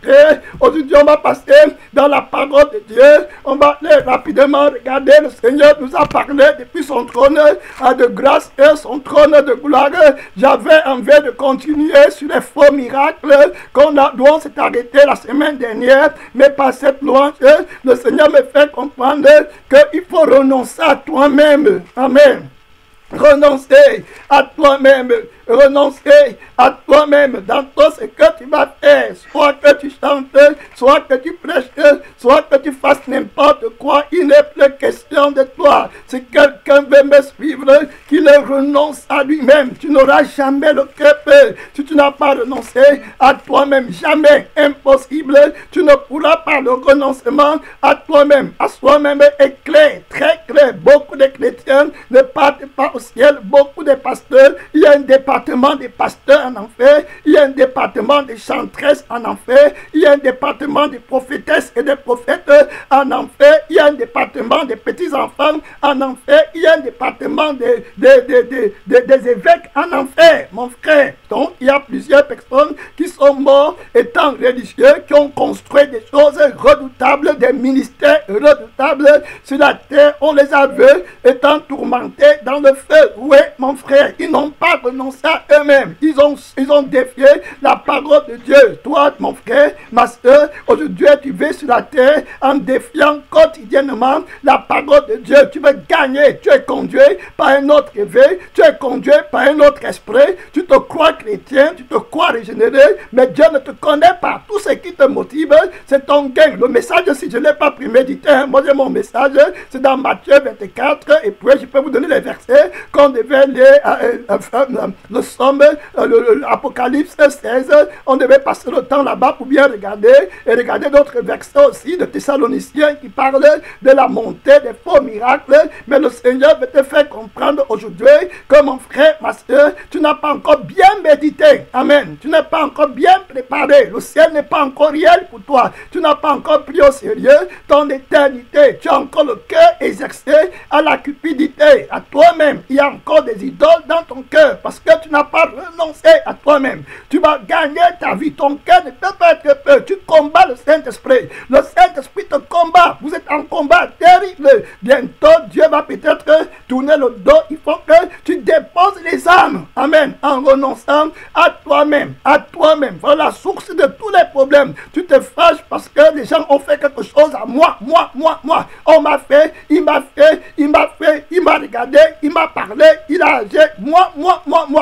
frère, aujourd'hui on va passer dans la parole de Dieu. On va aller rapidement regarder. Le Seigneur nous a parlé depuis son trône de grâce et son trône de gloire. J'avais envie de continuer sur les faux miracles dont on s'est arrêté la semaine dernière, mais par cette louange, le Seigneur me fait comprendre qu'il faut renoncer à toi-même. Amen. Renoncer à toi-même. Renoncer à toi-même dans tout ce que tu vas faire, soit que tu chantes, soit que tu prêches, soit que tu fasses n'importe quoi, il n'est plus question de toi. Si quelqu'un veut me suivre, qu'il renonce à lui-même. Tu n'auras jamais le cœur. Si tu n'as pas renoncé à toi-même, jamais, impossible, tu ne pourras pas. Le renoncement à toi-même, à soi-même est clair, très clair. Beaucoup de chrétiens ne partent pas au ciel, beaucoup de pasteurs, il y a un département des pasteurs en enfer, il y a un département des chantresses en enfer, il y a un département des prophétesses et des prophètes en enfer, il y a un département des petits-enfants en enfer, il y a un département des évêques en enfer, mon frère. Donc, il y a plusieurs personnes qui sont mortes étant religieux, qui ont construit des choses redoutables, des ministères redoutables sur la terre. On les a vus étant tourmentés dans le feu. Oui, mon frère, ils n'ont pas renoncé à eux-mêmes. Ils ont défié la parole de Dieu. Toi, mon frère, ma soeur, aujourd'hui, tu vis sur la terre en défiant quotidiennement la parole de Dieu. Tu veux gagner. Tu es conduit par un autre éveil. Tu es conduit par un autre esprit. Tu te crois chrétien. Tu te crois régénéré. Mais Dieu ne te connaît pas. Tout ce qui te motive, c'est ton gain. Le message, si je ne l'ai pas prémédité, moi, j'ai mon message, c'est dans Matthieu 24. Et puis, je peux vous donner les versets qu'on devait lire, le Somme, l'Apocalypse 16. On devait passer le temps là-bas pour bien regarder. Et regarder d'autres versets aussi de Thessaloniciens qui parlent de la montée des faux miracles. Mais le Seigneur veut te faire comprendre aujourd'hui que mon frère, ma soeur, tu n'as pas encore bien médité. Amen. Tu n'es pas encore bien préparé. Le ciel n'est pas encore réel pour toi. Tu n'as pas encore pris au sérieux ton éternité. Tu as encore le cœur exercé à la cupidité, à toi-même. Il y a encore des idoles dans ton cœur parce que tu n'as pas renoncé à toi-même. Tu vas gagner ta vie. Ton cœur ne peut pas être peur. Tu combats le Saint-Esprit. Le Saint-Esprit te combat. Vous êtes en combat terrible. Bientôt, Dieu va peut-être tourner le dos. Il faut que tu déposes les âmes. Amen. En renonçant à toi-même. À toi-même. Voilà la source de tous les problèmes. Tu te fâches parce que les gens ont fait quelque chose à moi. Moi. On m'a fait, il m'a fait, il m'a regardé, il m'a parlé, il a agi. Moi.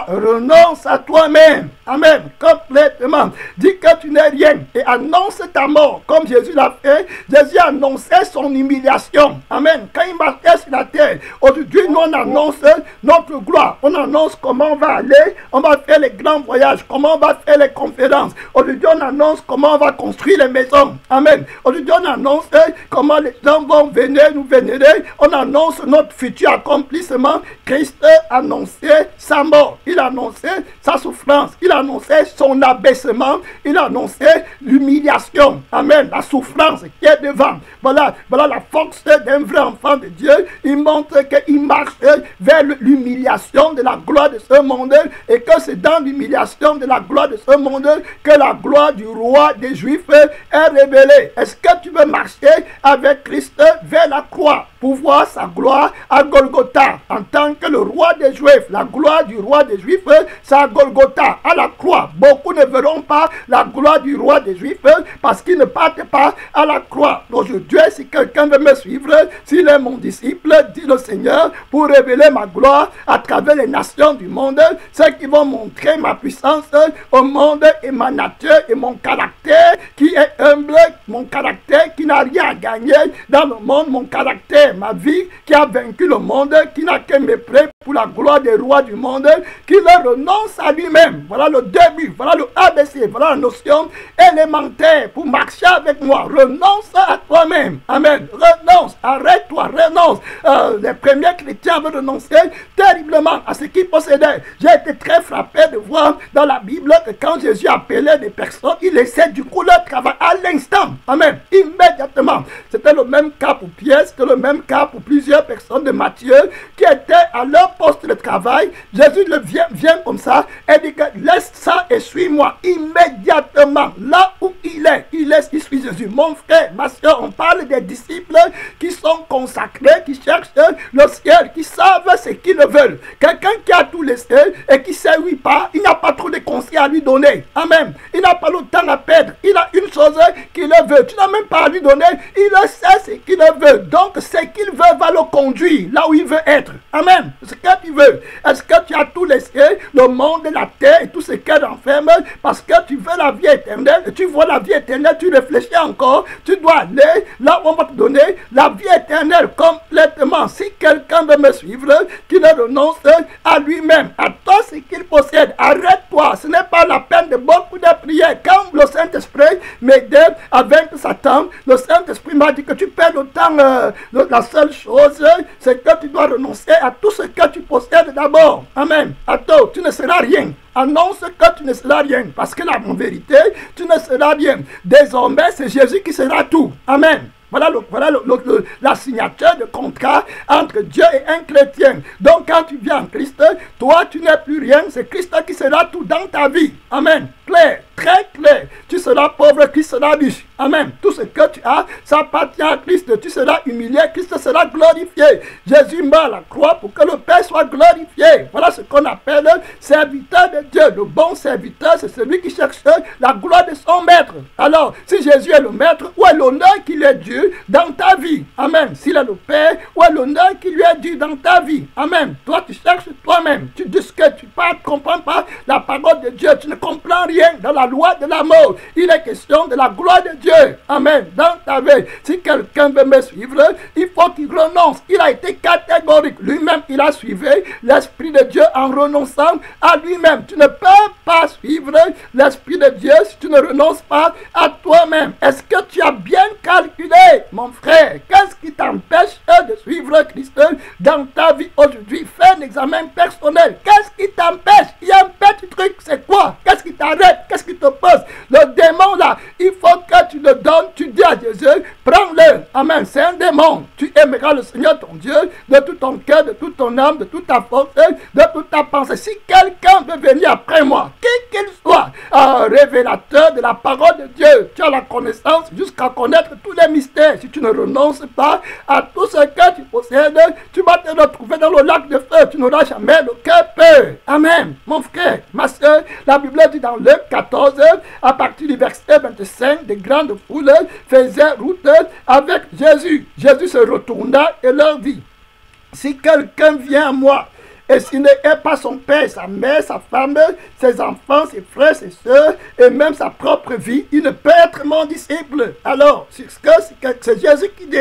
Renonce à toi-même. Amen. Complètement. Dis que tu n'es rien et annonce ta mort. Comme Jésus l'a fait, Jésus annonçait son humiliation. Amen. Quand il marchait sur la terre, aujourd'hui, nous on annonce notre gloire. On annonce comment on va aller, on va faire les grands voyages, comment on va faire les conférences. Aujourd'hui, on annonce comment on va construire les maisons. Amen. Aujourd'hui, on annonce comment les gens vont venir nous vénérer. On annonce notre futur accomplissement. Christ annonçait sa mort. Il annonçait sa souffrance. Il annonçait son abaissement. Il annonçait l'humiliation. Amen. La souffrance qui est devant. Voilà la force d'un vrai enfant de Dieu. Il montre qu'il marche vers l'humiliation de la gloire de ce monde et que c'est dans l'humiliation de la gloire de ce monde que la gloire du roi des Juifs est révélée. Est-ce que tu veux marcher avec Christ vers la croix pour voir sa gloire à Golgotha en tant que le roi des Juifs? La gloire du roi des Juifs, c'est à Golgotha, à la croix. Beaucoup ne verront pas la gloire du roi des Juifs parce qu'ils ne partent pas à la croix. Aujourd'hui, si quelqu'un veut me suivre, s'il est mon disciple, dit le Seigneur, pour révéler ma gloire à travers les nations du monde, ceux qui vont montrer ma puissance au monde et ma nature et mon caractère qui est humble, mon caractère qui n'a rien à gagner dans le monde, mon caractère, ma vie qui a vaincu le monde, qui n'a que mépris pour la gloire des rois du monde, qui le renonce à lui-même. Voilà le début, voilà le ABC, voilà la notion élémentaire pour marcher avec moi. Renonce à toi-même. Amen. Renonce, arrête-toi, renonce. Les premiers chrétiens avaient renoncé terriblement à ce qu'ils possédaient. J'ai été très frappé de voir dans la Bible que quand Jésus appelait des personnes, il laissait du coup leur travail à l'instant. Amen. Immédiatement. C'était le même cas pour Pierre, c'était le même cas pour plusieurs personnes de Matthieu qui étaient à leur poste de travail. Jésus vient comme ça et dit que laisse ça et suis-moi immédiatement. Là où il suit Jésus. Mon frère, ma soeur, on parle des disciples qui sont consacrés, qui cherchent le ciel, qui savent ce qu'ils veulent. Quelqu'un qui a tout laissé et qui sait où il part, il n'a pas trop de conseils à lui donner. Amen. Il n'a pas le temps à perdre. Il a une chose qu'il veut. Tu n'as même pas à lui donner. Il sait ce qu'il veut. Donc, ce qu'il veut va le conduire là où il veut être. Amen. Ce que tu veux. Est-ce que tu as tout laissé, le monde, la terre et tout ce qu'elle renferme, parce que tu veux la vie éternelle, et tu vois la vie éternelle, tu réfléchis encore, tu dois aller là où on va te donner la vie éternelle complètement. Si quelqu'un veut me suivre, qu'il renonce à lui-même, à tout ce qu'il possède, arrête-toi. Ce n'est pas la peine de beaucoup de prières. Quand le Saint-Esprit m'aidait à vaincre Satan, le Saint-Esprit m'a dit que tu perds le temps. La seule chose, c'est que tu dois renoncer à tout ce que tu possèdes d'abord. Amen. Attends, tu ne seras rien. Annonce que tu ne seras rien. Parce que là, en vérité, tu ne seras rien. Désormais, c'est Jésus qui sera tout. Amen. Voilà, la signature de contrat entre Dieu et un chrétien. Donc, quand tu viens en Christ, toi, tu n'es plus rien. C'est Christ qui sera tout dans ta vie. Amen. Clair, très clair. Tu seras pauvre, Christ sera riche. Amen. Tout ce que tu as, ça appartient à Christ. Tu seras humilié, Christ sera glorifié. Jésus meurt à la croix pour que le Père soit glorifié. Voilà ce qu'on appelle serviteur de Dieu. Le bon serviteur, c'est celui qui cherche la gloire de son maître. Alors, si Jésus est le maître, où est l'honneur qu'il est dû dans ta vie? Amen. S'il est le Père, où est l'honneur qui lui est dû dans ta vie? Amen. Toi, tu cherches toi-même. Tu discutes, tu ne comprends pas la parole de Dieu. Tu ne comprends rien dans la loi de la mort. Il est question de la gloire de Dieu. Amen. Dans ta vie, si quelqu'un veut me suivre, il faut qu'il renonce. Il a été catégorique. Lui-même, il a suivi l'Esprit de Dieu en renonçant à lui-même. Tu ne peux pas suivre l'Esprit de Dieu si tu ne renonces pas à toi-même. Est-ce que tu as bien calculé, mon frère? Qu'est-ce qui t'empêche de suivre Christ dans ta vie aujourd'hui? Fais un examen personnel. Qu'est-ce qui t'empêche? Il y a un petit truc, c'est quoi? Qu'est-ce qui t'arrête? Qu'est-ce qui te pose? Le démon là, il faut que tu le donnes. Tu dis à Jésus, prends-le. Amen. C'est un démon. Tu aimeras le Seigneur ton Dieu de tout ton cœur, de toute ton âme, de toute ta force, de toute ta pensée. Si quelqu'un veut venir après moi, qui qu'il soit, un révélateur de la parole de Dieu, tu as la connaissance jusqu'à connaître tous les mystères. Si tu ne renonces pas à tout ce que tu possèdes, tu vas te retrouver dans le lac de feu. Tu n'auras jamais le cœur peur. Amen. Mon frère, ma soeur, la Bible dit dans Luc 14, à partir du verset 25, des grandes foules faisaient route avec Jésus. Jésus se retourna et leur dit, si quelqu'un vient à moi, et s'il n'est pas son père, sa mère, sa femme, ses enfants, ses frères, ses soeurs, et même sa propre vie, il ne peut être mon disciple. Alors, c'est Jésus qui dit,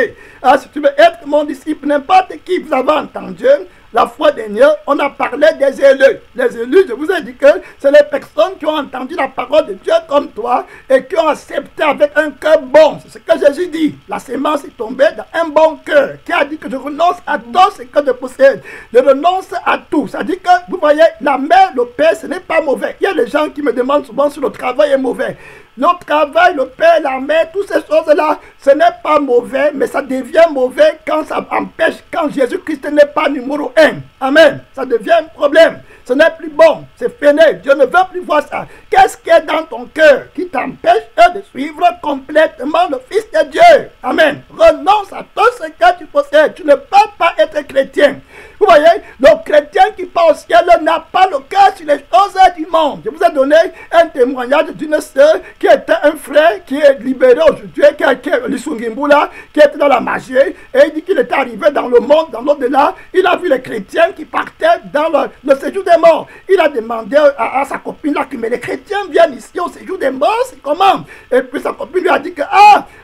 si tu veux être mon disciple, n'importe qui, vous avez entendu, la fois dernière, on a parlé des élus. Les élus, je vous ai dit que c'est les personnes qui ont entendu la parole de Dieu comme toi et qui ont accepté avec un cœur bon. C'est ce que Jésus dit. La sémence est tombée dans un bon cœur qui a dit que je renonce à tout ce que je possède. Je renonce à tout. Ça dit que, vous voyez, la mère, le père, ce n'est pas mauvais. Il y a des gens qui me demandent souvent si le travail est mauvais. Le travail, le père, la mère, toutes ces choses-là, ce n'est pas mauvais, mais ça devient mauvais quand ça empêche, quand Jésus-Christ n'est pas numéro 1. Amen. Ça devient un problème. Ce n'est plus bon. C'est fini. Dieu ne veut plus voir ça. Qu'est-ce qui est dans ton cœur qui t'empêche de suivre complètement le Fils de Dieu? Amen. Renonce à tout ce que tu possèdes. Tu ne peux pas être chrétien. Vous voyez, le chrétien qui part au ciel n'a pas le cœur sur les choses du monde. Je vous ai donné un témoignage d'une sœur qui était un frère qui est libéré aujourd'hui, qui est l'Isungimboula, qui était dans la magie, et il dit qu'il était arrivé dans le monde, dans l'au-delà. Il a vu les chrétiens qui partaient dans le séjour des morts. Il a demandé à sa copine là, mais les chrétiens viennent ici au séjour des morts, c'est comment? Et puis sa copine lui a dit que,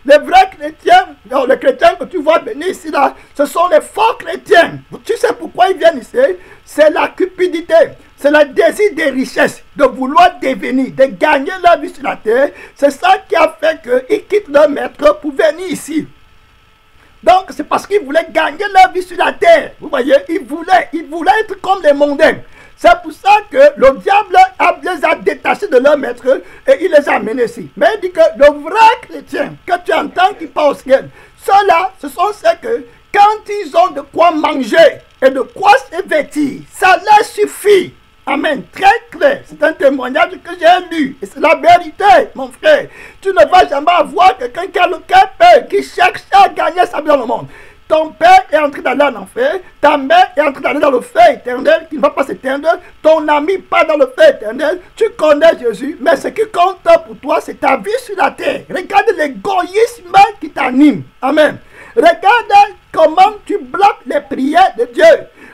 les vrais chrétiens, non, les chrétiens que tu vois venir ici là, ce sont les faux chrétiens. Tu sais pourquoi ils viennent ici? C'est la cupidité. C'est le désir des richesses, de vouloir devenir, de gagner la vie sur la terre. C'est ça qui a fait qu'ils quittent leur maître pour venir ici. Donc, c'est parce qu'ils voulaient gagner la vie sur la terre. Vous voyez, ils voulaient être comme les mondains. C'est pour ça que le diable les a détachés de leur maître et il les a amenés ici. Mais il dit que le vrai chrétien que tu entends qui part au ciel, ceux-là, ce sont ceux que quand ils ont de quoi manger et de quoi se vêtir, ça leur suffit. Amen. Très clair. C'est un témoignage que j'ai lu. Et c'est la vérité, mon frère. Tu ne vas pas jamais avoir quelqu'un qui a le cœur peur, qui cherche à gagner sa vie dans le monde. Ton père est en train d'aller en enfer, ta mère est en train d'aller dans le feu éternel qui ne va pas s'éteindre, ton ami pas dans le feu éternel, tu connais Jésus, mais ce qui compte pour toi, c'est ta vie sur la terre. Regarde l'égoïsme qui t'anime. Amen. Regarde comment tu bloques les prières de Dieu.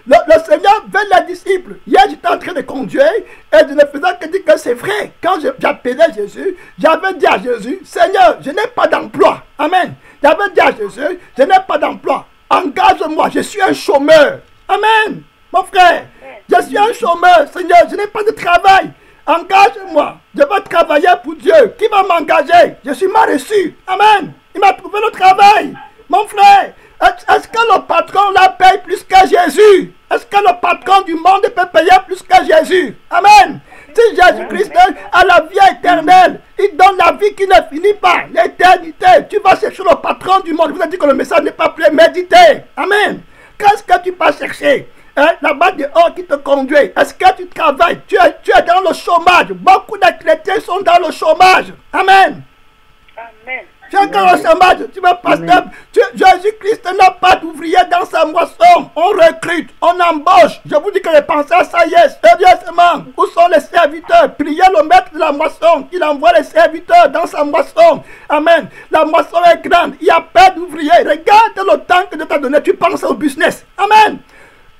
Le Seigneur veut les disciples. Hier, j'étais en train de conduire et je ne faisais que dire que c'est vrai. Quand j'appelais Jésus, j'avais dit à Jésus, Seigneur, je n'ai pas d'emploi. Amen. J'avais dit à Jésus, je n'ai pas d'emploi. Engage-moi, je suis un chômeur. Amen. Mon frère, je suis un chômeur. Seigneur, je n'ai pas de travail. Engage-moi. Je vais travailler pour Dieu. Qui va m'engager? Je suis mal reçu. Amen. Il m'a trouvé le travail. Mon frère, est-ce que le patron la paye plus que Jésus? Est-ce que le patron du monde peut payer plus que Jésus? Amen. Si Jésus-Christ a la vie éternelle, il donne la vie qui ne finit pas, l'éternité. Tu vas chercher le patron du monde. Je vous ai dit que le message n'est pas prémédité. Amen. Qu'est-ce que tu vas chercher? Là-bas dehors qui te conduit. Est-ce que tu travailles? Tu es dans le chômage. Beaucoup de chrétiens sont dans le chômage. Amen. Amen. Tu es dans le chômage, tu vas passer. Jésus-Christ n'a pas d'ouvrier dans sa moisson. On recrute, on embauche. Je vous dis que les penseurs, ça y est, sérieusement. Où sont les serviteurs? Priez le maître de la moisson. Il envoie les serviteurs dans sa moisson. Amen. La moisson est grande. Il n'y a pas d'ouvrier. Regarde le temps que Dieu t'a donné. Tu penses au business. Amen.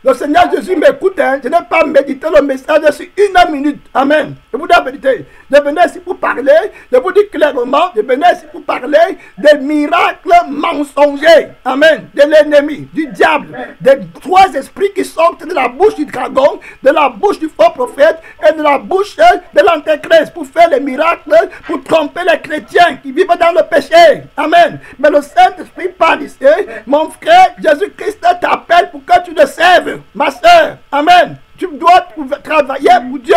Le Seigneur Jésus m'écoute, hein. Je n'ai pas médité le message sur 1 minute. Amen. Je vous dis la vérité. Je venais ici pour parler, je vous dis clairement, je venais ici pour parler des miracles mensongers. Amen. De l'ennemi, du diable, des 3 esprits qui sortent de la bouche du dragon, de la bouche du faux prophète et de la bouche de l'antéchrist pour faire les miracles, pour tromper les chrétiens qui vivent dans le péché. Amen. Mais le Saint-Esprit parle ici. Mon frère, Jésus-Christ t'appelle pour que tu le serves. Ma soeur, amen. Tu dois travailler pour Dieu.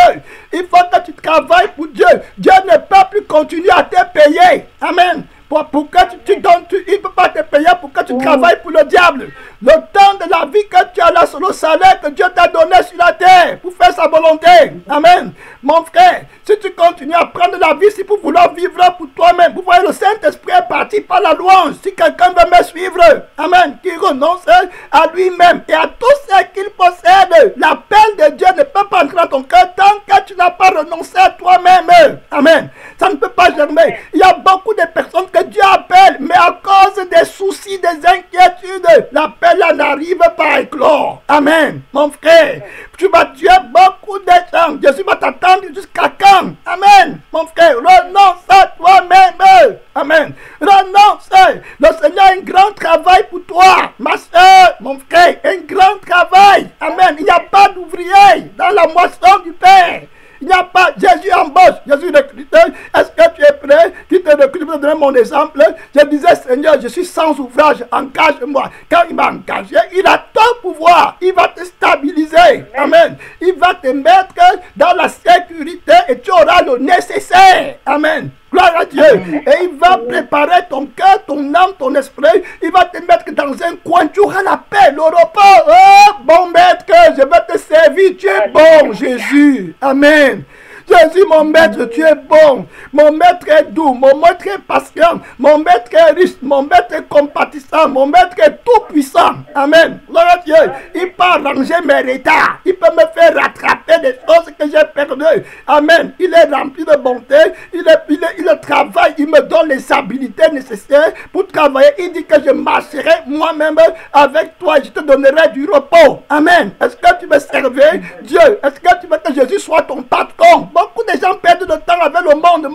Il faut que tu travailles pour Dieu. Dieu ne peut plus continuer à te payer. Amen. Pour que tu donnes, il ne peut pas te payer pour que tu travailles pour le diable. Le temps de la vie que tu as là, sur le salaire que Dieu t'a donné sur la terre pour faire sa volonté. Amen. Mon frère, si tu continues à prendre la vie, c'est pour vouloir vivre pour toi-même. Vous voyez, le Saint-Esprit est parti par la louange. Si quelqu'un veut me suivre, amen, qui renonce à lui-même et à tout ce qu'il possède, l'appel de Dieu ne peut pas entrer dans ton cœur tant que tu n'as pas renoncé à toi-même. Amen. Ça ne peut pas germer. Il y a beaucoup de personnes que Dieu appelle, mais à cause des soucis, des inquiétudes, l'appel n'arrive pas à éclore. Amen. Mon frère, tu vas tuer beaucoup de gens. Jésus va t'attendre jusqu'à quand? Amen. Mon frère, renonce à toi-même. Amen. Renonce. Le Seigneur a un grand travail pour toi. Ma soeur, mon frère, un grand travail. Amen. Il n'y a pas d'ouvrier dans la moisson du Père. Il n'y a pas, Jésus embauche, Jésus recrute. Est-ce que tu es prêt? Qui te recrute? Je vais te donner mon exemple. Je disais, Seigneur, je suis sans ouvrage, engage-moi. Quand il m'a engagé, il a tout pouvoir. Il va te stabiliser. Amen. Il va te mettre dans la sécurité et tu auras le nécessaire. Amen. Gloire à Dieu. Et il va préparer ton cœur, ton âme, ton esprit. Il va te mettre dans un coin. Tu auras la paix, le repos. Oh, bon maître, je vais te servir. Tu es bon, Jésus. Amen. Jésus, mon maître, tu es bon. Mon maître est doux. Mon maître est patient. Mon maître est riche. Mon maître est compatissant. Mon maître est tout puissant. Amen. Gloire à Dieu. Il peut arranger mes retards. Il peut me faire rattraper des choses que j'ai perdues. Amen. Il est rempli de bonté. Il travaille. Il me donne les habilités nécessaires pour travailler. Il dit que je marcherai moi-même avec toi. Je te donnerai du repos. Amen. Est-ce que tu veux servir Dieu? Est-ce que tu veux que Jésus soit ton patron? Beaucoup de gens perdent le temps avec le monde.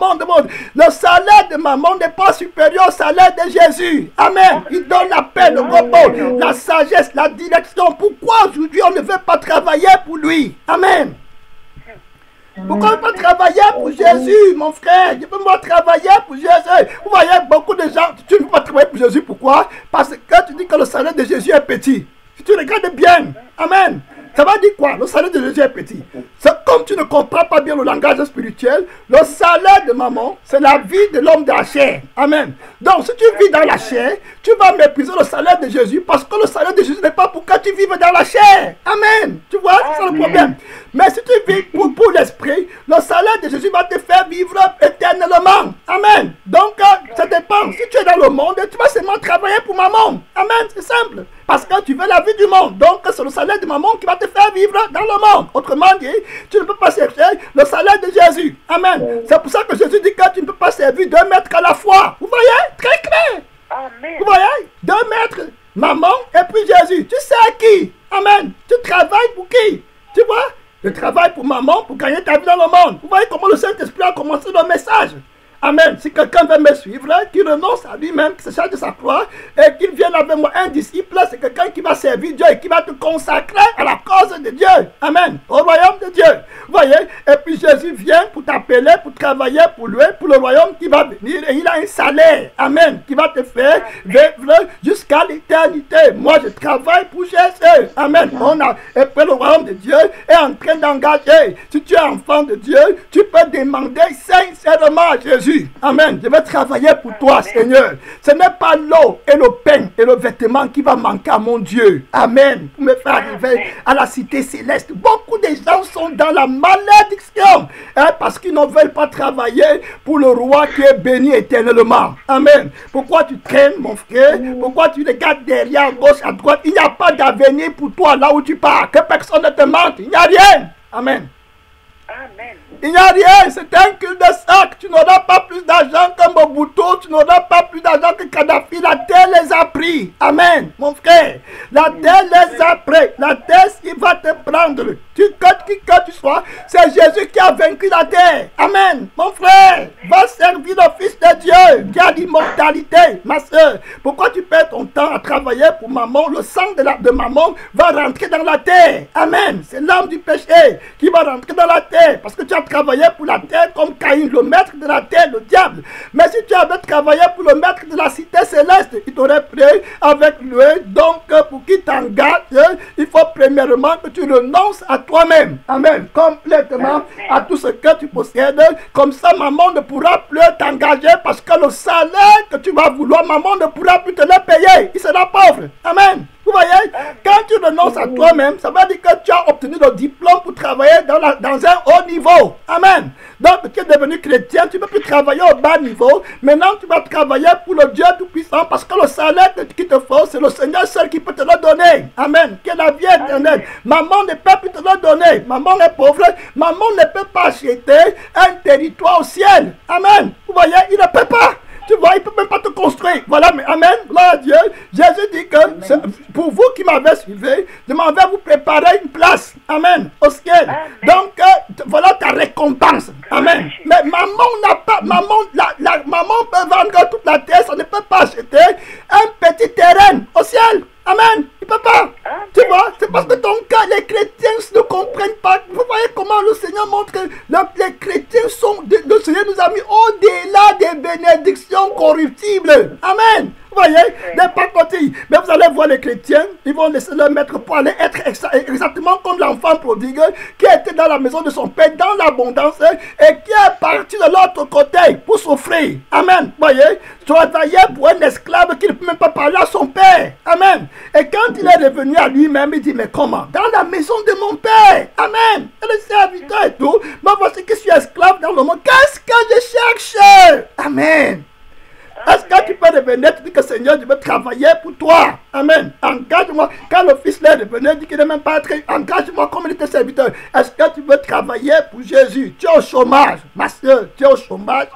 Le salaire de maman n'est pas supérieur au salaire de Jésus. Amen. Il donne la paix, le repos, la sagesse, la direction. Pourquoi aujourd'hui on ne veut pas travailler pour lui? Amen. Pourquoi on ne peut pas travailler pour Jésus, mon frère? Je peux pas travailler pour Jésus. Vous voyez, beaucoup de gens, tu ne peux pas travailler pour Jésus. Pourquoi? Parce que tu dis que le salaire de Jésus est petit. Si tu regardes bien, amen. Ça va dire quoi? Le salaire de Jésus est petit. C'est comme tu ne comprends pas bien le langage spirituel. Le salaire salaire de maman, c'est la vie de l'homme de la chair. Amen. Donc, si tu vis dans la chair, tu vas mépriser le salaire de Jésus parce que le salaire de Jésus n'est pas pour que tu vives dans la chair. Amen. Tu vois, c'est ça le problème. Mais si tu vis pour l'esprit, le salaire de Jésus va te faire vivre éternellement. Amen. Donc, ça dépend. Si tu es dans le monde, tu vas seulement travailler pour maman. Amen. C'est simple. Parce que tu veux la vie du monde. Donc, c'est le salaire de maman qui va te faire vivre dans le monde. Autrement dit, tu ne peux pas servir le salaire de Jésus. Amen. C'est pour ça que Jésus dit que tu ne peux pas servir 2 maîtres à la fois. Vous voyez? Très clair. Amen. Vous voyez? 2 maîtres, maman et puis Jésus. Tu sais à qui? Amen. Tu travailles pour qui? Tu vois? Tu travailles pour maman pour gagner ta vie dans le monde. Vous voyez comment le Saint-Esprit a commencé le message? Amen. Si quelqu'un veut me suivre, qu'il renonce à lui-même, qu'il se charge de sa croix et qu'il vienne avec moi. Un disciple, c'est quelqu'un qui va servir Dieu et qui va te consacrer à la cause de Dieu. Amen. Au royaume de Dieu. Vous voyez? Et puis Jésus vient pour t'appeler, pour travailler pour lui, pour le royaume qui va venir. Et il a un salaire. Amen. Qui va te faire vivre jusqu'à l'éternité. Moi, je travaille pour Jésus. Amen. Et puis le royaume de Dieu est en train d'engager. Si tu es enfant de Dieu, tu peux demander sincèrement à Jésus. Amen. Je vais travailler pour toi, Seigneur. Ce n'est pas l'eau et le pain et le vêtement qui va manquer à mon Dieu. Amen. Pour me faire arriver à la cité céleste. Beaucoup de gens sont dans la malédiction parce qu'ils ne veulent pas travailler pour le roi qui est béni éternellement. Amen. Pourquoi tu traînes, mon frère? Pourquoi tu regardes derrière, à gauche, à droite? Il n'y a pas d'avenir pour toi là où tu pars. Que personne ne te mente. Il n'y a rien. Amen. Amen. Il n'y a rien, c'est un cul de sac. Tu n'auras pas plus d'argent que Mobutu, tu n'auras pas plus d'argent que Kadhafi. La terre les a pris. Amen, mon frère. La terre les a pris. La terre, il va te prendre. Qui que tu sois, c'est Jésus qui a vaincu la terre. Amen, mon frère. Va servir le Fils de Dieu qui a l'immortalité, ma soeur. Pourquoi tu perds ton temps à travailler pour maman? Le sang de maman va rentrer dans la terre. Amen. C'est l'âme du péché qui va rentrer dans la terre. Parce que tu as travaillé pour la terre comme Caïn, le maître de la terre, le diable. Mais si tu avais travaillé pour le maître de la cité céleste, il t'aurait pris avec lui. Donc, pour qu'il t'engage, il faut premièrement que tu renonces à toi-même. Amen. Complètement à tout ce que tu possèdes. Comme ça, maman ne pourra plus t'engager parce que le salaire que tu vas vouloir, maman ne pourra plus te le payer. Il sera pauvre. Amen. Vous voyez, quand tu renonces à toi-même, ça veut dire que tu as obtenu le diplôme pour travailler dans un haut niveau. Amen. Donc, tu es devenu chrétien, tu ne peux plus travailler au bas niveau. Maintenant, tu vas travailler pour le Dieu Tout-Puissant parce que le salaire qu'il te faut, c'est le Seigneur seul qui peut te le donner. Amen. Qui est la vie éternelle. Maman ne peut plus te le donner. Maman est pauvre. Maman ne peut pas acheter un territoire au ciel. Amen. Vous voyez, il ne peut pas. Tu vois, il ne peut même pas te construire. Voilà, mais amen, gloire à Dieu. Jésus dit que pour vous qui m'avez suivi, je m'en vais vous préparer une place. Amen, au ciel. Amen. Donc, voilà ta récompense. Amen. Mais maman n'a pas, maman peut vendre toute la terre, ça ne peut pas acheter un petit terrain au ciel. Amen. Il ne peut pas. Tu vois, c'est parce que ton cas, les chrétiens ne comprennent pas. Vous voyez comment le Seigneur montre que les chrétiens sont, le Seigneur nous a mis au-delà des bénédictions corruptibles. Amen. Vous voyez, des pacotilles. Mais vous allez voir les chrétiens, ils vont laisser leur maître pour aller être exactement comme l'enfant prodigue qui était dans la maison de son père dans l'abondance et qui est parti de l'autre côté pour souffrir. Amen. Vous voyez, travailler pour un esclave qui ne peut même pas parler à son père. Amen. Et quand il est revenu à lui-même, il dit, mais comment? Dans la maison de mon père. Amen. Et le serviteur et tout. Mais voici que je suis esclave dans le monde. Qu'est-ce que je cherche? Amen. Est-ce que tu peux revenir, tu dis que Seigneur, je veux travailler pour toi. Amen. Engage-moi. Quand le fils est revenu, il dit qu'il n'est même pas très. Engage-moi comme il était serviteur. Est-ce que tu veux travailler pour Jésus? Tu es au chômage, ma soeur. Tu es au chômage.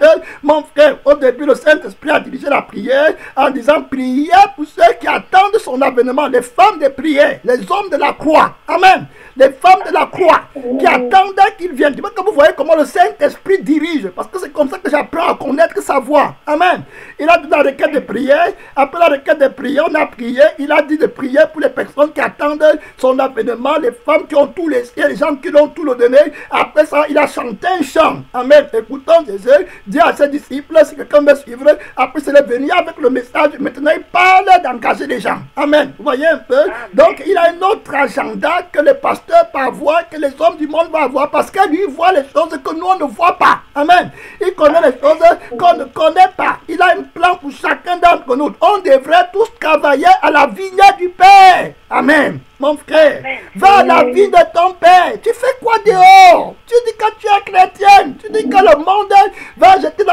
Mon frère, au début, le Saint-Esprit a dirigé la prière en disant priez pour ceux qui attendent son avènement. Les femmes de prière, les hommes de la croix. Amen. Les femmes de la croix qui attendent qu'il vienne. Tu vois que vous voyez comment le Saint-Esprit dirige. Parce que c'est comme ça que j'apprends à connaître sa voix. Amen. Il a dit dans la requête de prière, après la requête de prière, on a prié, il a dit de prier pour les personnes qui attendent son avènement, les femmes qui ont tout laissé, les gens qui l'ont tout le donné. Après ça, il a chanté un chant. Amen. Écoutons Jésus, dit à ses disciples, si quelqu'un veut suivre, après c'est venu avec le message, maintenant il parle d'engager les gens. Amen. Vous voyez un peu? Donc il a un autre agenda que les pasteurs peuvent avoir, que les hommes du monde vont avoir, parce que lui voit les choses que nous on ne voit pas. Amen. Il Il connaît les choses qu'on ne connaît pas. Il a un plan pour chacun d'entre nous. On devrait tous travailler à la vigne du Père. Amen. Mon frère, va à la vigne de ton Père. Tu fais quoi dehors? Tu dis que tu es chrétienne. Tu dis que le monde va être jeté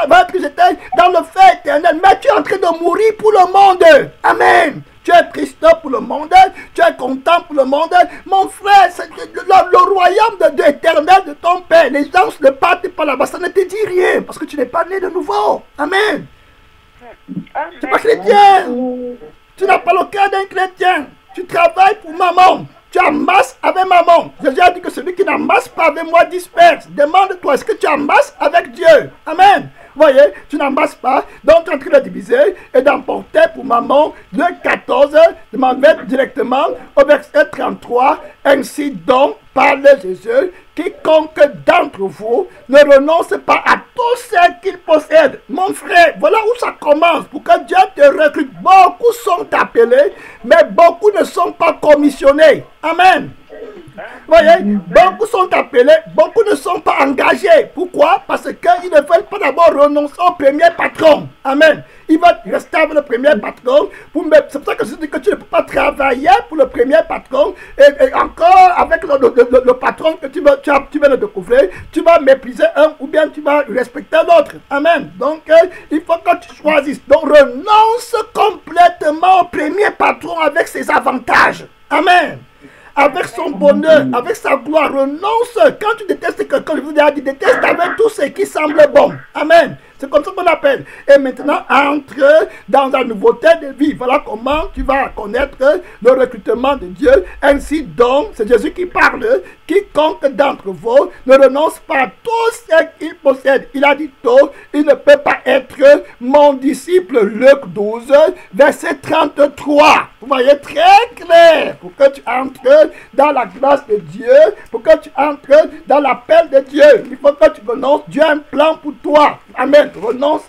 dans le feu éternel. Mais tu es en train de mourir pour le monde. Amen. Tu es triste pour le monde, tu es content pour le monde. Mon frère, c'est le royaume de l'éternel de ton Père. Les gens ne partent pas là-bas, ça ne te dit rien, parce que tu n'es pas né de nouveau. Amen. Tu n'es pas chrétien. Tu n'as pas le cœur d'un chrétien. Tu travailles pour maman. Tu amasses avec maman. Jésus a dit que celui qui n'amasse pas avec moi disperse. Demande-toi, est-ce que tu amasses avec Dieu? Amen. Vous voyez, tu n'amasses pas, donc tu es en train de diviser et d'emporter pour maman le 14, je m'en vais directement au verset 33. Ainsi donc, parle Jésus, quiconque d'entre vous ne renonce pas à tout ce qu'il possède. Mon frère, voilà où ça commence. Pour que Dieu te recrute, beaucoup sont appelés, mais beaucoup ne sont pas commissionnés. Amen. Vous voyez, beaucoup sont appelés, beaucoup ne sont pas engagés. Pourquoi? Parce qu'ils ne veulent pas d'abord renoncer au premier patron. Amen. Ils veulent rester avec le premier patron. C'est pour ça que je dis que tu ne peux pas travailler pour le premier patron. Et encore avec le patron que tu viens de découvrir, tu vas mépriser un ou bien tu vas respecter l'autre. Amen. Donc, il faut que tu choisisses. Donc, renonce complètement au premier patron avec ses avantages. Amen. Avec son bonheur, avec sa gloire, renonce. Quand tu détestes quelqu'un, je vous ai dit, déteste avec tout ce qui semble bon. Amen. C'est comme ça qu'on appelle. Et maintenant, entre dans la nouveauté de vie. Voilà comment tu vas connaître le recrutement de Dieu. Ainsi donc, c'est Jésus qui parle. Quiconque d'entre vous ne renonce pas à tout ce qu'il possède. Il a dit tôt, il ne peut pas être mon disciple. Luc 12, verset 33. Vous voyez très clair. Pour que tu entres dans la grâce de Dieu, pour que tu entres dans l'appel de Dieu, il faut que tu renonces. Dieu a un plan pour toi. Amen. Renonce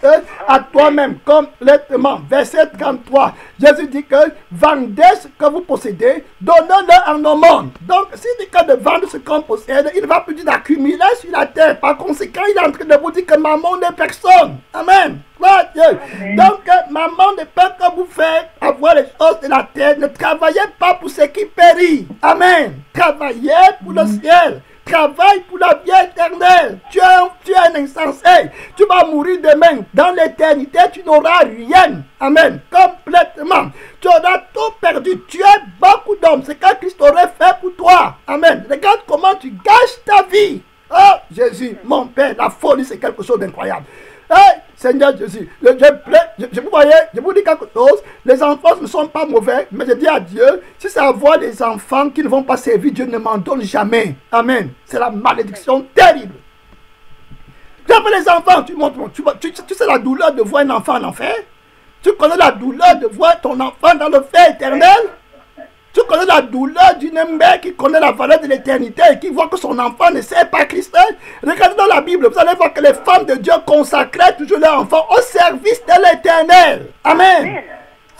à toi-même complètement. Verset 33. Jésus dit que vendez ce que vous possédez, donnez-le en aumône. Donc, s'il dit que de vendre ce qu'on possède, il va plus dire d'accumuler sur la terre. Par conséquent, il est en train de vous dire que maman n'est personne. Amen. Donc, maman ne peut que vous faire avoir les choses de la terre. Ne travaillez pas pour ce qui périt. Amen. Travaillez pour le ciel. Travaille pour la vie éternelle. Tu es un insensé. Tu vas mourir demain. Dans l'éternité, tu n'auras rien. Amen. Complètement. Tu auras tout perdu. Tu es beaucoup d'hommes. C'est ce que Christ aurait fait pour toi. Amen. Regarde comment tu gâches ta vie. Oh, Jésus, mon Père, la folie, c'est quelque chose d'incroyable. Hey, Seigneur Jésus, je vous dis quelque chose, les enfants ne sont pas mauvais, mais je dis à Dieu, si c'est avoir des enfants qui ne vont pas servir, Dieu ne m'en donne jamais. Amen. C'est la malédiction terrible. J'avais les enfants, tu sais la douleur de voir un enfant en enfer? Tu connais la douleur de voir ton enfant dans le feu éternel? Tu connais la douleur d'une mère qui connaît la valeur de l'éternité et qui voit que son enfant ne sait pas Christ. Regardez dans la Bible, vous allez voir que les femmes de Dieu consacraient toujours leurs enfants au service de l'éternel. Amen.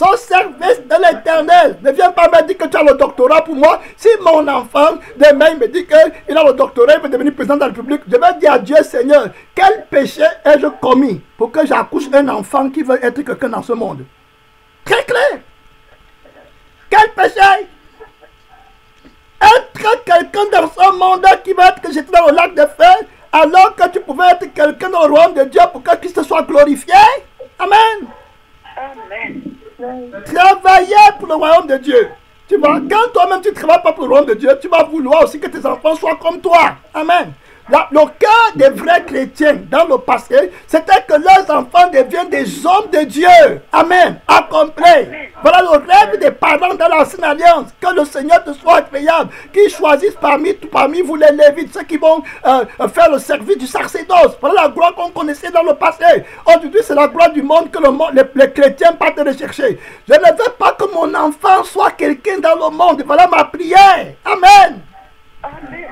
Au service de l'éternel. Ne viens pas me dire que tu as le doctorat pour moi. Si mon enfant, demain, il me dit qu'il a le doctorat, il veut devenir président de la République, je vais dire à Dieu, Seigneur, quel péché ai-je commis pour que j'accouche un enfant qui veut être quelqu'un dans ce monde? Très clair. Quel péché? Être quelqu'un dans ce monde qui va être jeté dans le lac de feu, alors que tu pouvais être quelqu'un dans le royaume de Dieu pour que Christ soit glorifié. Amen. Amen. Travailler pour le royaume de Dieu. Tu vois, quand toi-même tu ne travailles pas pour le royaume de Dieu, tu vas vouloir aussi que tes enfants soient comme toi. Amen. Le cœur des vrais chrétiens dans le passé, c'était que leurs enfants deviennent des hommes de Dieu. Amen. Accomplis. Voilà le rêve des parents dans l'ancienne alliance. Que le Seigneur te soit agréable. Qu'ils choisissent parmi vous les Lévites, ceux qui vont faire le service du sacerdoce. Voilà la gloire qu'on connaissait dans le passé. Aujourd'hui, c'est la gloire du monde que les chrétiens partent rechercher. Je ne veux pas que mon enfant soit quelqu'un dans le monde. Voilà ma prière. Amen.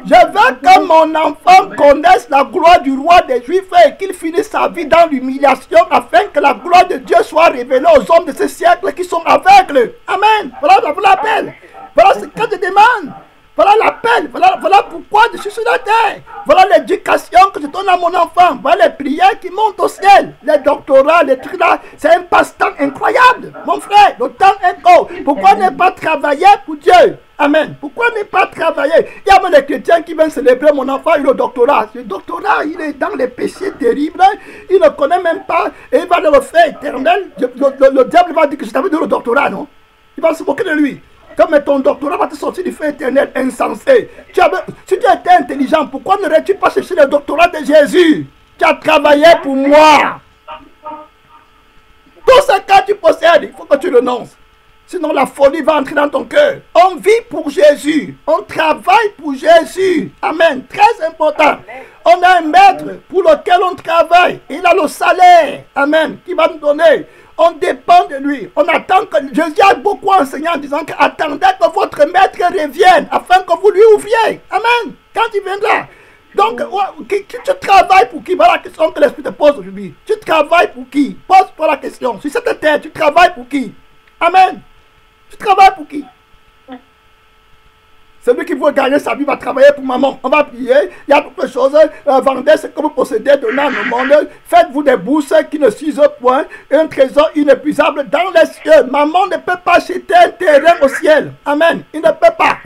Je veux que mon enfant connaisse la gloire du roi des Juifs et qu'il finisse sa vie dans l'humiliation afin que la gloire de Dieu soit révélée aux hommes de ce siècle qui sont aveugles. Amen. Voilà l'appel. Voilà ce que je demande. Voilà l'appel. Voilà pourquoi je suis sur la terre. Voilà l'éducation que je donne à mon enfant. Voilà les prières qui montent au ciel. Les doctorats, les trucs là. C'est un passe-temps incroyable. Mon frère, le temps est court. Pourquoi ne pas travailler pour Dieu? Amen. Pourquoi ne pas travailler? Il y a même des chrétiens qui viennent célébrer mon enfant et le doctorat. Le doctorat, il est dans les péchés terribles. Il ne connaît même pas. Et il va dans le feu éternel. Le diable va dire que je t'avais donné le doctorat, non? Il va se moquer de lui. Comme ton doctorat va te sortir du feu éternel, insensé. Si tu étais intelligent, pourquoi n'aurais-tu pas cherché le doctorat de Jésus? Tu as travaillé pour moi. Tout ce que tu possèdes, il faut que tu renonces. Sinon la folie va entrer dans ton cœur. On vit pour Jésus. On travaille pour Jésus. Amen. Très important. On a un maître pour lequel on travaille. Il a le salaire. Amen. Qui va nous donner. On dépend de lui. On attend que... Jésus a beaucoup enseigné en disant que attendez que votre maître revienne afin que vous lui ouvriez. Amen. Quand il viendra. Donc, tu travailles pour qui? Voilà la question que l'Esprit te pose aujourd'hui. Tu travailles pour qui? Pose-toi la question. Sur cette terre, tu travailles pour qui? Amen. Tu travailles pour qui? Celui qui veut gagner sa vie va travailler pour maman. On va prier. Il y a beaucoup de choses. Vendez ce que vous possédez, donnez à le monde. Faites-vous des bourses qui ne s'usent point. Un trésor inépuisable dans les cieux. Maman ne peut pas acheter un terrain au ciel. Amen. Il ne peut pas.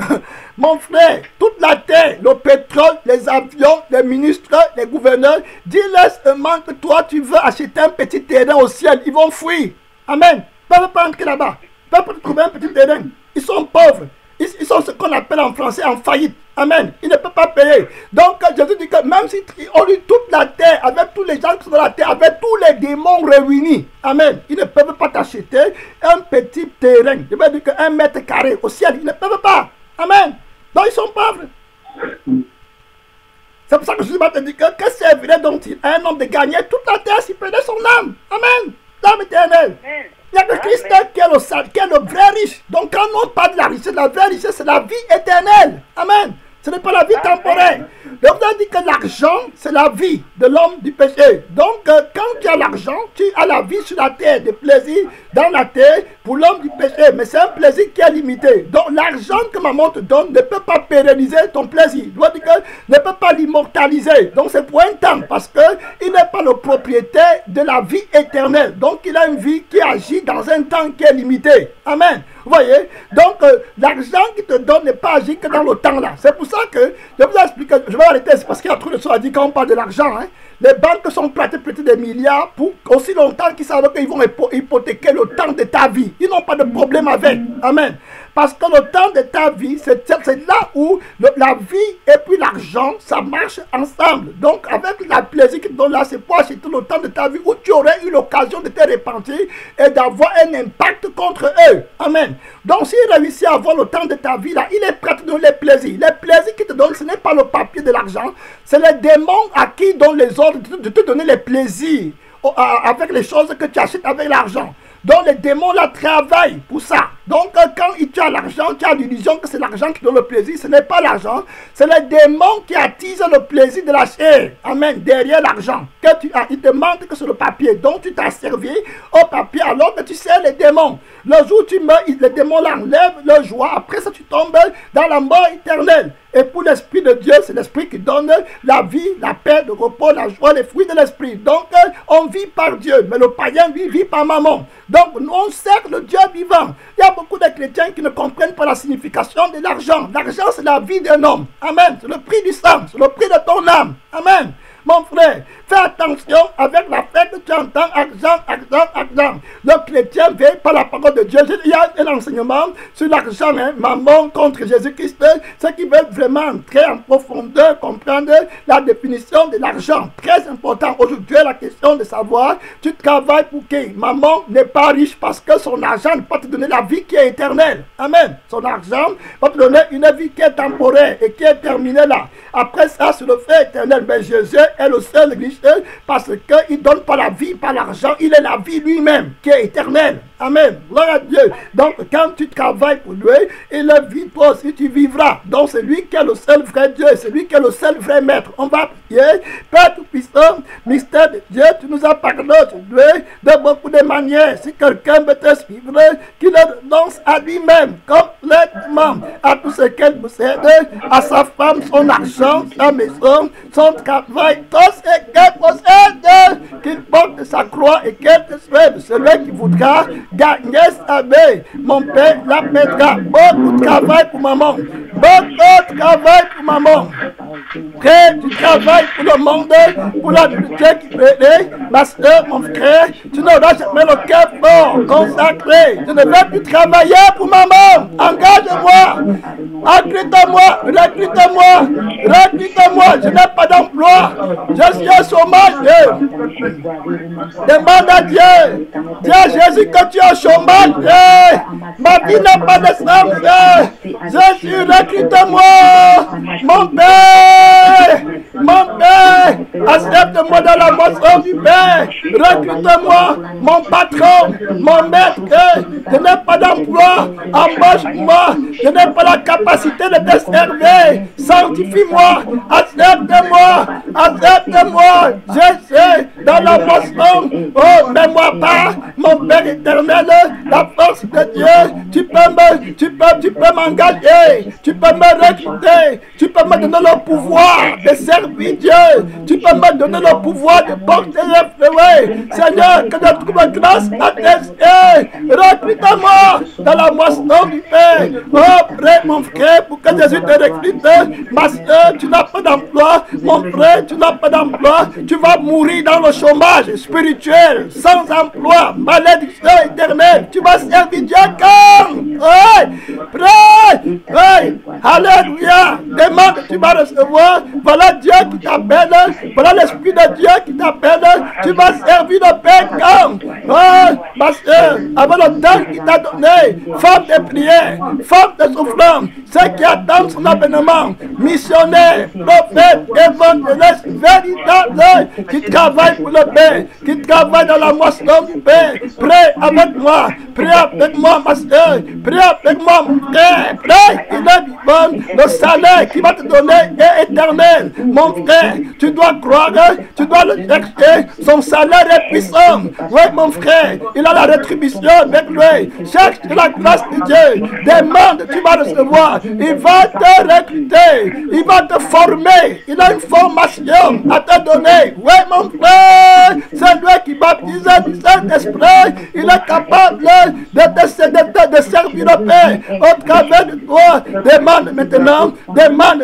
Mon frère, toute la terre, le pétrole, les avions, les ministres, les gouverneurs, dis-leur seulement que toi, tu veux acheter un petit terrain au ciel. Ils vont fuir. Amen. Ils ne peuvent pas entrer là-bas. Ils ne peuvent pas trouver un petit terrain. Ils sont pauvres. Ils sont ce qu'on appelle en français en faillite. Amen. Ils ne peuvent pas payer. Donc Jésus dit que même si on eut toute la terre, avec tous les gens qui sont dans la terre, avec tous les démons réunis, amen, ils ne peuvent pas t'acheter un petit terrain. Je veux dire qu'un mètre carré au ciel, ils ne peuvent pas. Amen. Donc ils sont pauvres. C'est pour ça que Jésus va te dire que servirait donc-il à un homme de gagner toute la terre s'il perdait son âme. Amen. L'âme éternelle. Il n'y a que Christ qui est le vrai riche. Donc quand on parle de la vraie richesse, c'est la vie éternelle. Amen. Ce n'est pas la vie temporaire. Donc on dit que l'argent, c'est la vie de l'homme du péché. Donc quand tu as l'argent, tu as la vie sur la terre, des plaisirs dans la terre pour l'homme du péché. Mais c'est un plaisir qui est limité. Donc l'argent que maman te donne ne peut pas pérenniser ton plaisir. Il doit dire que ne peut pas l'immortaliser. Donc c'est pour un temps parce qu'il n'est pas le propriétaire de la vie éternelle. Donc il a une vie qui agit dans un temps qui est limité. Amen. Vous voyez? Donc l'argent qu'il te donne n'est pas agi que dans le temps là. C'est pour ça que je vous explique, je vais arrêter, c'est parce qu'il y a trop de choses à dire quand on parle de l'argent. Hein. Les banques sont prêtes à prêter des milliards pour aussi longtemps qu'ils savent qu'ils vont hypothéquer le temps de ta vie. Ils n'ont pas de problème avec. Amen. Parce que le temps de ta vie, c'est là où la vie et puis l'argent, ça marche ensemble. Donc, avec la plaisir qu'ils te donnent là, c'est pour acheter le temps de ta vie où tu aurais eu l'occasion de te repentir et d'avoir un impact contre eux. Amen. Donc, s'il réussit à avoir le temps de ta vie là, il est prêt à te donner les plaisirs. Les plaisirs qu'il te donne, ce n'est pas le papier de l'argent, c'est les démons à qui donnent les ordres de te donner les plaisirs avec les choses que tu achètes avec l'argent. Donc les démons là travaillent pour ça. Donc quand tu as l'argent, tu as l'illusion que c'est l'argent qui donne le plaisir. Ce n'est pas l'argent, c'est les démons qui attisent le plaisir de la chair. Amen. Derrière l'argent que tu as, ils te demandent que c'est le papier. Donc tu t'as servi au papier alors que tu sais les démons. Le jour où tu meurs, les démons là enlèvent leur joie. Après ça, tu tombes dans la mort éternelle. Et pour l'Esprit de Dieu, c'est l'Esprit qui donne la vie, la paix, le repos, la joie, les fruits de l'Esprit. Donc, on vit par Dieu, mais le païen vit par maman. Donc, nous, on sert le Dieu vivant. Il y a beaucoup de chrétiens qui ne comprennent pas la signification de l'argent. L'argent, c'est la vie d'un homme. Amen. C'est le prix du sang, c'est le prix de ton âme. Amen. Mon frère, fais attention avec la fête que tu entends, argent, argent, argent. Le chrétien veille par la parole de Dieu. Il y a un enseignement sur l'argent, hein, maman contre Jésus-Christ. Ceux qui veulent vraiment entrer en profondeur, comprendre la définition de l'argent. Très important. Aujourd'hui, la question de savoir, tu travailles pour qui? Maman n'est pas riche parce que son argent ne peut pas te donner la vie qui est éternelle. Amen. Son argent va te donner une vie qui est temporaire et qui est terminée là. Après ça, c'est le fait éternel. Mais Jésus est le seul riche parce qu'il ne donne pas la vie par l'argent. Il est la vie lui-même qui est éternelle. Amen. Gloire à Dieu. Donc, quand tu travailles pour lui, il vit toi aussi, tu vivras. Donc, c'est lui qui est le seul vrai Dieu, c'est lui qui est le seul vrai maître. On va prier. Père Tout-Puissant, mystère de Dieu, tu nous as parlé aujourd'hui de beaucoup de manières. Si quelqu'un veut te suivre, qu'il le renonce à lui-même, complètement, à tout ce qu'elle possède, à sa femme, son argent, sa maison, son travail, tout ce qu'elle possède, qu'il porte sa croix et qu'elle te suive. Celui qui voudra gagner sa vie, mon père l'appellera. Beaucoup de travail pour maman, beaucoup de travail pour maman. Frère, tu travailles pour le monde, pour la vérité qui brûle. Ma soeur, mon frère, tu n'auras jamais le cœur fort, consacré. Je ne vais plus travailler pour maman. Engage-moi. Recrute-moi. Recrute-moi. Recrute-moi. Je n'ai pas d'emploi. Je suis au chômage. Demande à Dieu. Dis à Jésus que tu es au chômage. Ma vie n'a pas de sens. Jésus, recrute-moi. Mon Père. Mon Père. Accepte-moi dans la moisson du Père. Recrute-moi. Mon patron. Mon maître. Je n'ai pas d'emploi. Embauche-moi. Je n'ai pas la capacité de te servir. Sanctifie-moi. Accepte-moi. Accepte-moi. Jésus, dans la moisson. Oh, mets-moi pas, mon Père éternel, la force de Dieu. Tu peux m'engager. Tu peux me recruter. Tu peux me donner le pouvoir de servir Dieu. Tu peux me donner le pouvoir de porter les fruits. Seigneur, que je trouve grâce à tes yeux. Recrute-moi dans la moisson du Père. Oh, près mon frère, pour que Jésus te recrute. Ma soeur, tu n'as pas d'emploi. Mon frère, tu n'as pas d'emploi. Tu vas mourir dans le chômage spirituel, sans emploi, malédiction éternelle. Tu vas servir Dieu quand? Oui, prie. Oui, alléluia. Demande, tu vas recevoir. Voilà Dieu qui t'appelle. Voilà l'Esprit de Dieu qui t'appelle. Tu vas servir le Père quand? Oui, ma soeur, avec le temps qu'il t'a donné, femme de prière, femme de souffrance, ceux qui attendent son avènement, missionnaire, prophète, évangéliste, véritable, qui travaille pour le Père, qui travaille dans la moisson du Père. Prie avec moi, ma soeur, prie avec moi, mon frère, prie, il est vivant, le salaire qu'il va te donner est éternel. Mon frère, tu dois croire, tu dois le chercher, son salaire est puissant. Oui, mon frère, il a la rétribution avec lui. Cherche la grâce de Dieu, demande, tu vas recevoir. Il va te recruter, il va te former, il a une formation à te donner. Oui, mon frère, c'est lui qui baptise du Saint-Esprit. Il est capable de servir le Père au travers de toi. Demande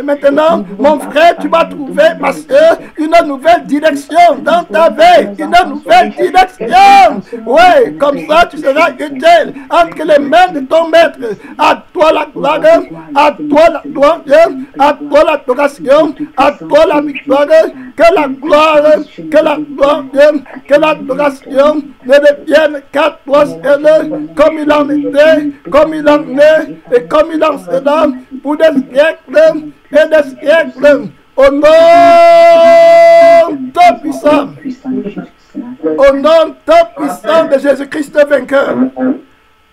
maintenant, mon frère, tu vas trouver, ma soeur, une nouvelle direction dans ta vie, une nouvelle direction. Oui, comme ça, tu seras utile entre les mains de ton maître. À toi la gloire, à toi la gloire, à toi l'adoration, à toi la victoire. Que la gloire, que l'adoration ne devienne qu'à toi seul, comme il en était, comme il en est et comme il en sera pour des siècles et des siècles. Au nom tout puissant, au nom tout puissant de Jésus-Christ vainqueur.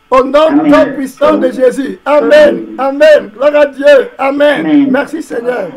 Au nom tout puissant de Jésus. Amen. Amen. Gloire à Dieu. Amen. Merci Seigneur.